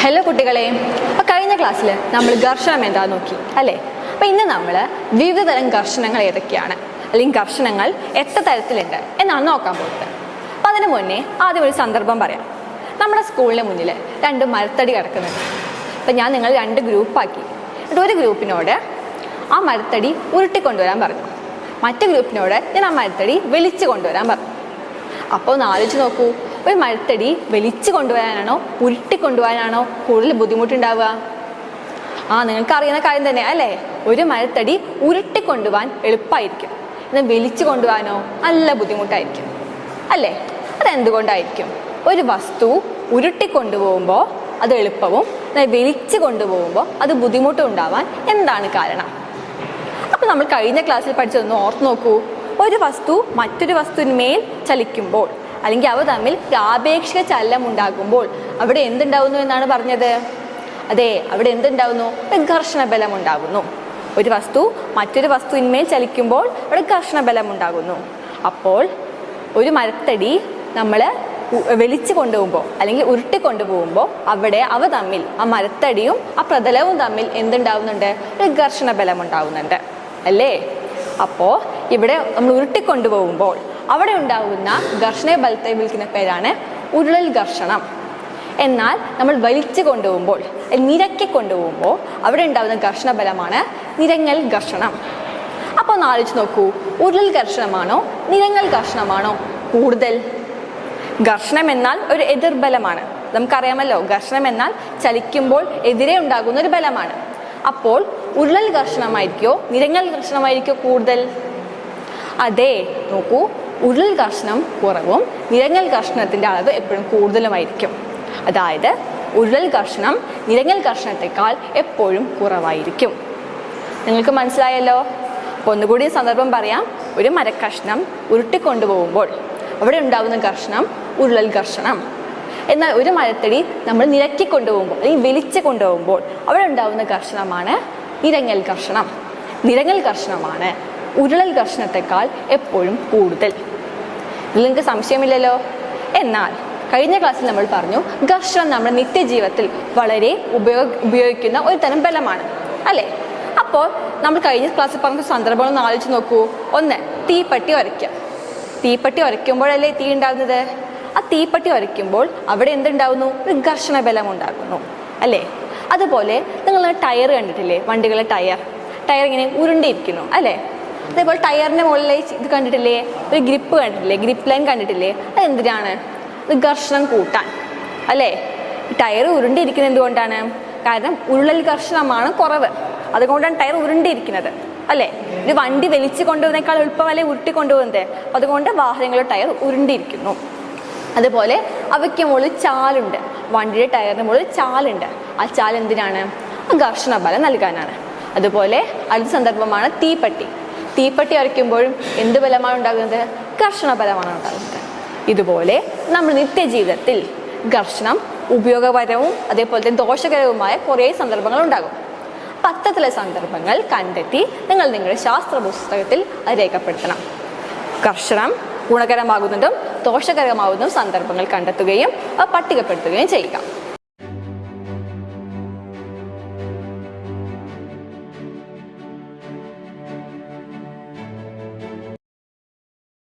Hello കുട്ടികളെ, അപ്പോൾ കഴിഞ്ഞ ക്ലാസ്സിൽ നമ്മൾ ഘർഷണം എന്താ നോക്കി അല്ലേ? അപ്പോൾ ഇന്ന് നമ്മൾ വിവിധ തരം ഘർഷണങ്ങൾ ഏതൊക്കെയാണ്, അല്ലെങ്കിൽ ഘർഷണങ്ങൾ എത്ര തരത്തിലുണ്ട് എന്നാണ് നോക്കാൻ പോകുന്നത്. അപ്പോൾ അതിന് മുന്നേ ആദ്യം ഒരു സന്ദർഭം പറയാം. നമ്മുടെ സ്കൂളിന് മുന്നിൽ രണ്ട് മരത്തടി കിടക്കുന്നുണ്ട്. അപ്പോൾ ഞാൻ നിങ്ങൾ രണ്ട് ഗ്രൂപ്പാക്കി. എന്നിട്ട് ഒരു ഗ്രൂപ്പിനോട് ആ മരത്തടി ഉരുട്ടിക്കൊണ്ടുവരാൻ പറഞ്ഞു, മറ്റു ഗ്രൂപ്പിനോട് ഞാൻ ആ മരത്തടി വലിച്ചു കൊണ്ടുവരാൻ പറഞ്ഞു. അപ്പോൾ ഒന്ന് ആലോചിച്ച് നോക്കൂ, ഒരു മരത്തടി വലിച്ചു കൊണ്ടുവരാനാണോ ഉരുട്ടിക്കൊണ്ടുപോകാനാണോ കൂടുതൽ ബുദ്ധിമുട്ടുണ്ടാവുക? നിങ്ങൾക്ക് അറിയുന്ന കാര്യം തന്നെ അല്ലേ? ഒരു മരത്തടി ഉരുട്ടിക്കൊണ്ടുപോകാൻ എളുപ്പമായിരിക്കും, എന്നാൽ വലിച്ചു കൊണ്ടുപോകാനോ നല്ല ബുദ്ധിമുട്ടായിരിക്കും അല്ലേ? അതെന്തുകൊണ്ടായിരിക്കും? ഒരു വസ്തു ഉരുട്ടിക്കൊണ്ടുപോകുമ്പോൾ അത് എളുപ്പവും എന്നാൽ വലിച്ചു കൊണ്ടുപോകുമ്പോൾ അത് ബുദ്ധിമുട്ടും ഉണ്ടാവാൻ എന്താണ് കാരണം? അപ്പോൾ നമ്മൾ കഴിഞ്ഞ ക്ലാസ്സിൽ പഠിച്ചതൊന്ന് ഓർത്ത് നോക്കൂ. ഒരു വസ്തു മറ്റൊരു വസ്തുവിന്മേൽ ചലിക്കുമ്പോൾ അല്ലെങ്കിൽ അവ തമ്മിൽ ആപേക്ഷിക ചലനം ഉണ്ടാകുമ്പോൾ അവിടെ എന്തുണ്ടാവുന്നു എന്നാണ് പറഞ്ഞത്? അതെ, അവിടെ എന്തുണ്ടാവുന്നു? ഘർഷണ ബലം ഉണ്ടാകുന്നു. ഒരു വസ്തു മറ്റൊരു വസ്തുവിന്മേൽ ചലിക്കുമ്പോൾ അവിടെ ഘർഷണ ബലം ഉണ്ടാകുന്നു. അപ്പോൾ ഒരു മരത്തടി നമ്മൾ വലിച്ചു കൊണ്ടുപോകുമ്പോൾ അല്ലെങ്കിൽ ഉരുട്ടിക്കൊണ്ടുപോകുമ്പോൾ അവിടെ അവ തമ്മിൽ, ആ മരത്തടിയും ആ പ്രതലവും തമ്മിൽ എന്തുണ്ടാവുന്നുണ്ട്? ഒരു ഘർഷണ ബലം ഉണ്ടാവുന്നുണ്ട് അല്ലേ? അപ്പോൾ ഇവിടെ നമ്മൾ ഉരുട്ടിക്കൊണ്ടുപോകുമ്പോൾ അവിടെ ഉണ്ടാകുന്ന ഘർഷണ ബലത്തെ വിളിക്കുന്ന പേരാണ് ഉരുളൽ ഘർഷണം. എന്നാൽ നമ്മൾ വലിച്ചു കൊണ്ടുപോകുമ്പോൾ, നിരക്കി കൊണ്ടുപോകുമ്പോൾ അവിടെ ഉണ്ടാകുന്ന ഘർഷണ ബലമാണ് നിരങ്ങൽ ഘർഷണം. അപ്പോൾ ഒന്ന് ആലോചിച്ച് നോക്കൂ, ഉരുളൽ ഘർഷണമാണോ നിരങ്ങൽ ഘർഷണമാണോ കൂടുതൽ? ഘർഷണം എന്നാൽ ഒരു എതിർബലമാണ്, നമുക്കറിയാമല്ലോ. ഘർഷണം എന്നാൽ ചലിക്കുമ്പോൾ എതിരെ ഉണ്ടാകുന്ന ഒരു ബലമാണ്. അപ്പോൾ ഉരുളൽ ഘർഷണമായിരിക്കോ നിരങ്ങൽ ഘർഷണമായിരിക്കോ കൂടുതൽ? അതെ, നോക്കൂ, ഉരുളൽ ഘർഷണം കുറവും നിരങ്ങൽ ഘർഷണത്തിൻ്റെ അളവ് എപ്പോഴും കൂടുതലുമായിരിക്കും. അതായത് ഉരുളൽ ഘർഷണം നിരങ്ങൽ ഘർഷണത്തെക്കാൾ എപ്പോഴും കുറവായിരിക്കും. നിങ്ങൾക്ക് മനസ്സിലായല്ലോ? അപ്പോൾ ഒന്നുകൂടി സന്ദർഭം പറയാം. ഒരു മരക്കഷ്ണം ഉരുട്ടിക്കൊണ്ടുപോകുമ്പോൾ അവിടെ ഉണ്ടാകുന്ന ഘർഷണം ഉരുളൽ ഘർഷണം. എന്നാൽ ഒരു മരത്തടി നമ്മൾ നിരക്കി കൊണ്ടുപോകുമ്പോൾ അല്ലെങ്കിൽ വലിച്ചു കൊണ്ടുപോകുമ്പോൾ അവിടെ ഉണ്ടാകുന്ന ഘർഷണമാണ് നിരങ്ങൽ ഘർഷണം. നിരങ്ങൽ ഘർഷണമാണ് ഉരുളൽ ഘർഷണത്തെക്കാൾ എപ്പോഴും കൂടുതൽ. ഇതിൽ നിങ്ങൾക്ക് സംശയമില്ലല്ലോ. എന്നാൽ കഴിഞ്ഞ ക്ലാസ്സിൽ നമ്മൾ പറഞ്ഞു, ഘർഷണം നമ്മുടെ നിത്യജീവിതത്തിൽ വളരെ ഉപയോഗിക്കുന്ന ഒരു തരം ബലമാണ് അല്ലേ? അപ്പോൾ നമ്മൾ കഴിഞ്ഞ ക്ലാസ്സിൽ പറഞ്ഞ സന്ദർഭങ്ങളൊന്ന് ആലോചിച്ച് നോക്കൂ. ഒന്ന്, തീപ്പട്ടി ഉരയ്ക്കുക. തീപ്പട്ടി ഉരയ്ക്കുമ്പോഴല്ലേ തീ ഉണ്ടാകുന്നത്? ആ തീപ്പട്ടി ഉരയ്ക്കുമ്പോൾ അവിടെ എന്തുണ്ടാവുന്നു? ഒരു ഘർഷണ ബലം ഉണ്ടാകുന്നു അല്ലേ? അതുപോലെ നിങ്ങൾ ടയർ കണ്ടിട്ടില്ലേ? വണ്ടികളെ ടയർ ഇങ്ങനെ ഉരുണ്ടിരിക്കുന്നു അല്ലേ? അതേപോലെ ടയറിൻ്റെ മുകളിലെ ഇത് കണ്ടിട്ടില്ലേ? ഒരു ഗ്രിപ്പ് കണ്ടിട്ടില്ലേ? ഗ്രിപ്പ് ലൈൻ കണ്ടിട്ടില്ലേ? അതെന്തിനാണ്? ഇത് ഘർഷണം കൂട്ടാൻ അല്ലേ? ടയർ ഉരുണ്ടിരിക്കുന്നത് എന്തുകൊണ്ടാണ്? കാരണം ഉരുളൽ ഘർഷണമാണ് കുറവ്, അതുകൊണ്ടാണ് ടയർ ഉരുണ്ടിരിക്കുന്നത് അല്ലേ? ഒരു വണ്ടി വലിച്ചു കൊണ്ടുപോകുന്നതിനേക്കാൾ എളുപ്പമല്ലേ ഉരുട്ടി കൊണ്ടുപോകുന്നത്? അതുകൊണ്ട് വാഹനങ്ങളുടെ ടയർ ഉരുണ്ടിരിക്കുന്നു. അതുപോലെ അവയ്ക്ക് മുകളിൽ ചാലുണ്ട്, വണ്ടിയുടെ ടയറിന് മുകളിൽ ചാലുണ്ട്. ആ ചാൽ എന്തിനാണ്? ഘർഷണ ബലം നൽകാനാണ്. അതുപോലെ അടുത്ത സന്ദർഭമാണ് തീപ്പട്ടി ഉരയ്ക്കുമ്പോഴും എന്ത് ബലമാണ് ഉണ്ടാകുന്നത്? ഘർഷണ ബലമാണ് ഉണ്ടാകുന്നത്. ഇതുപോലെ നമ്മൾ നിത്യജീവിതത്തിൽ ഘർഷണം ഉപയോഗപരവും അതേപോലെ തന്നെ ദോഷകരവുമായ കുറേ സന്ദർഭങ്ങൾ ഉണ്ടാകും. പത്തത്തിലെ സന്ദർഭങ്ങൾ കണ്ടെത്തി നിങ്ങൾ നിങ്ങളുടെ ശാസ്ത്ര പുസ്തകത്തിൽ അത് രേഖപ്പെടുത്തണം. ഘർഷണം ഗുണകരമാകുന്നതും ദോഷകരമാകുന്നതും സന്ദർഭങ്ങൾ കണ്ടെത്തുകയും അത് പട്ടികപ്പെടുത്തുകയും ചെയ്യുക.